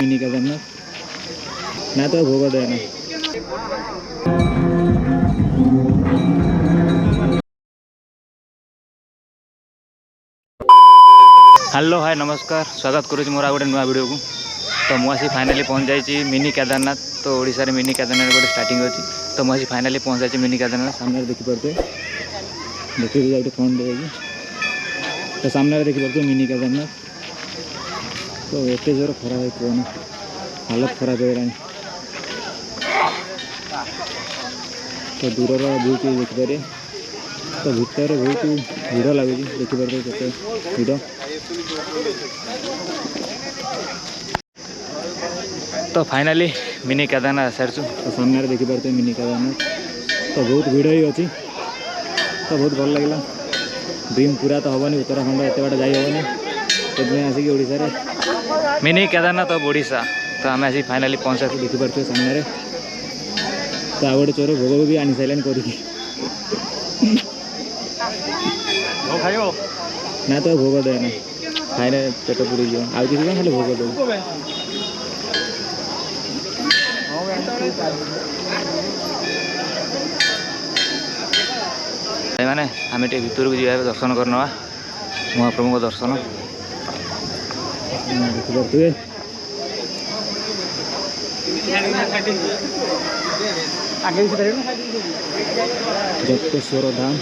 Mini Kedarnath ना तो भोग देना। हेलो हाय नमस्कार स्वागत करुँच मोर गोटे नुआ वीडियो को। तो मुझे फाइनाली पहुँच जाइए मिनी केदारनाथ। तो ओडिशा रे मिनी केदारनाथ गोटे स्टार्टिंग अच्छी। तो मुझे फाइनाली पहुँच जाइए मिनी केदारनाथ। सामने देखिपे देखिए जाए फोन दे तो सामने देखिपे मिनी केदारनाथ। तो एत जोर खरा है कहना हालत खराब हो गलानी। तो दूर व्यू की देखिपारे। तो भितर बहुत भिड़ लगुच देखिपारे केते भिड़। तो फाइनाली मिनी केदारनाथ सारी। तो सामने देखिपारे मिनी केदारनाथ। तो बहुत भिड़ ही अच्छी। तो बहुत भल लगे ड्रीम पूरा तो हेनी उत्तराखंड एत बाट जा हेनी तो आसिक ओडिशा रे मिनी केदारनाथ ऑफ ओडिशा। तो आम आसिक फाइनाली पहुँचा देखिपारे सामने। तो आ गए चोर भोग भी आनी सारे कर ना तो भोग देना खाए पेट पूरी जो आउ किसी खाली भोग दे मैंने आम टे भर को जा दर्शन करना महाप्रभु दर्शन देखिपे। जप्तेश्वर धाम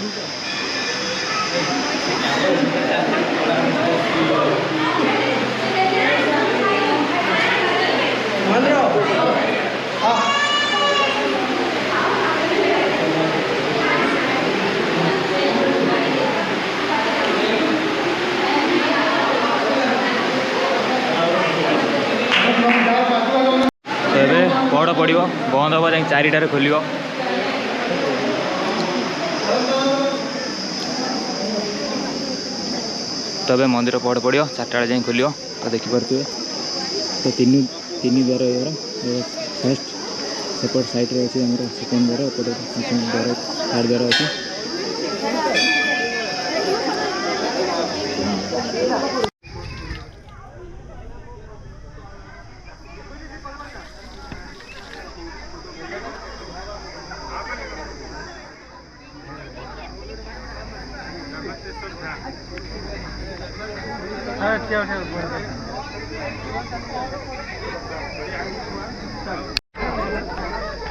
पहड़ पड़ो बंद हम जा 4टार खोल। तो मंदिर पहड़ पड़ो 4टा बेले जाए खोल। तो देखिपे तो तीन द्वार फर्स्ट सेपट साइड रे अच्छी आम सेकेंड द्वार एपटे द्वार थर्ड द्वार अच्छी।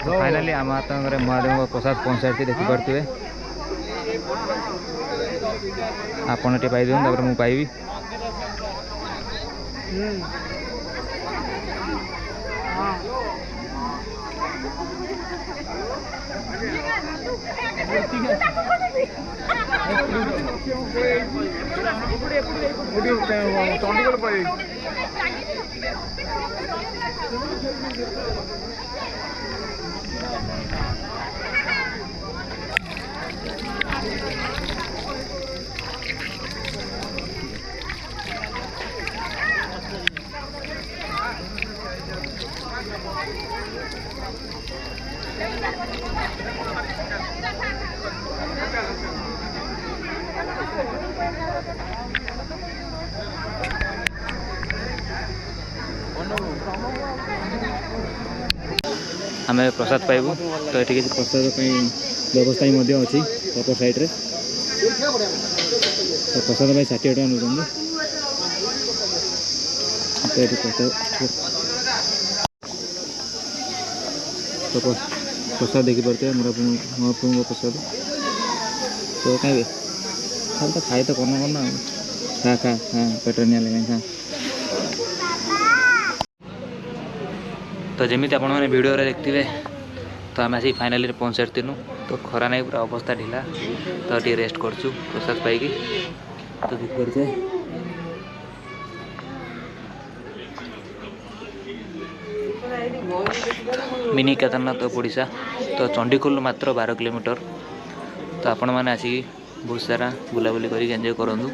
तो फाइनाली आम महादेव प्रसाद पहुँचाई देखिपे आपण टे पाई दिखाँ मुझे पाइबी। आम प्रसाद पाइबू। तो ये किसी प्रसाद व्यवस्था ही अच्छी अपर साइड रे। तो प्रसाद 60 टका नौ। तो ये प्रसाद देखिपे महाप्रभु प्रसाद। तो कहीं खाली तो खाई तो करना खा खा हाँ पेट निया लगे खा। तो जमी आप वीडियो देखते तो आम आसिक फाइनाली पहुँच सारी। तो खरा नहीं पूरा अवस्था ढिला। तो ये रेस्ट करचु प्रसाद पाई। तो देखिए मिनी केदारनाथ ऑफ ओडिशा। तो चंडीखोल मात्र 12 किलोमीटर। तो आपण मैंने आसिक बहुत सारा बुलाबुली कर एंजॉय करूँ।